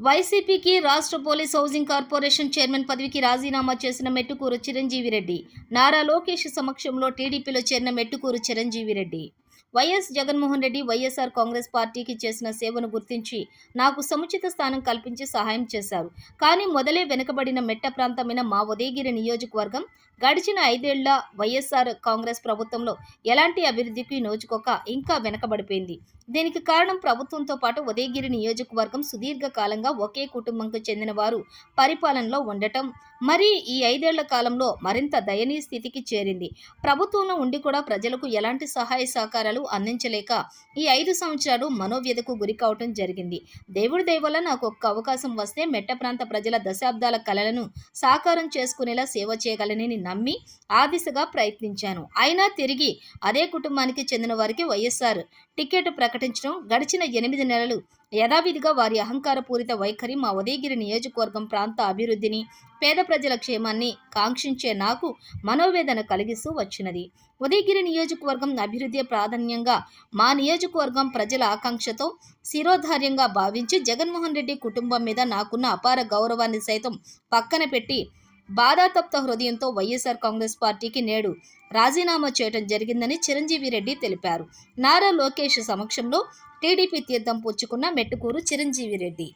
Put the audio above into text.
వైసీపీకి రాష్ట్ర police housing corporation chairman పదవికి రాజీనామా చేసిన మెట్టుకూరు చిరంజీవి రెడ్డి. నారా లోకేష్ సమక్షంలో టీడీపీలో చేరిన మెట్టుకూరు చిరంజీవి రెడ్డి. వైఎస్ జగన్మోహన్ రెడ్డి వైఎస్ఆర్ కాంగ్రెస్ పార్టీకి చేసిన సేవను గుర్తించి నాకు సముచిత స్థానం కల్పించి సహాయం చేశారు. కానీ మొదలే వెనుకబడిన మెట్ట ప్రాంతమైన మా ఉదయగిరి నియోజకవర్గం గడిచిన 5 ఏళ్ల వైఎస్ఆర్ కాంగ్రెస్ ప్రభుత్వంలో ఎలాంటి అభివృద్ధికి నోచుకోక ఇంకా వెనకబడిపోయింది. దీనికి కారణం ప్రభుత్వంతో పాటు ఉదయగిరి నియోజకవర్గం సుదీర్ఘకాలంగా ఒకే కుటుంబంకు చెందిన వారు పరిపాలనలో ఉండటం, మరి ఈ 5 ఏళ్ల కాలంలో మరింత దయనీయ స్థితికి చేరింది. ప్రభుత్వంలో ఉండి కూడా ప్రజలకు ఎలాంటి సహాయ సహకారాలు అందించలేక ఈ 5 సంవత్సరాలు మనోవ్యధకు గురి కావటం జరిగింది. దేవుడి దయ వల్ల నాకు ఒక్క అవకాశం వస్తే మెట్ట ప్రాంత ప్రజల దశాబ్దాల కలలను సాకారం చేసుకునేలా సేవ చేయగలనని నమ్మి ఆ దిశగా ప్రయత్నించాను. అయినా తిరిగి అదే కుటుంబానికి చెందిన వారికి వైఎస్ఆర్ టికెట్ ప్రకటించడం, గడిచిన 8 నెలలు యథావిధిగా వారి అహంకారపూరిత వైఖరి మా ఉదయగిరి నియోజకవర్గం ప్రాంత అభివృద్ధిని, పేద ప్రజల క్షేమాన్ని కాంక్షించే నాకు మనోవేదన కలిగిస్తూ వచ్చినది. ఉదయగిరి నియోజకవర్గం అభివృద్ధి ప్రాధాన్యంగా మా నియోజకవర్గం ప్రజల ఆకాంక్షతో శిరోధార్యంగా భావించి జగన్మోహన్ రెడ్డి కుటుంబం మీద నాకున్న అపార గౌరవాన్ని సైతం పక్కన పెట్టి బాధాతప్త హృదయంతో వైఎస్ఆర్ కాంగ్రెస్ పార్టీకి నేడు రాజీనామా చేయడం జరిగిందని చిరంజీవి రెడ్డి తెలిపారు. నారా లోకేష్ సమక్షంలో టీడీపీ తీర్థం పుచ్చుకున్న మెట్టుకూరు చిరంజీవి రెడ్డి.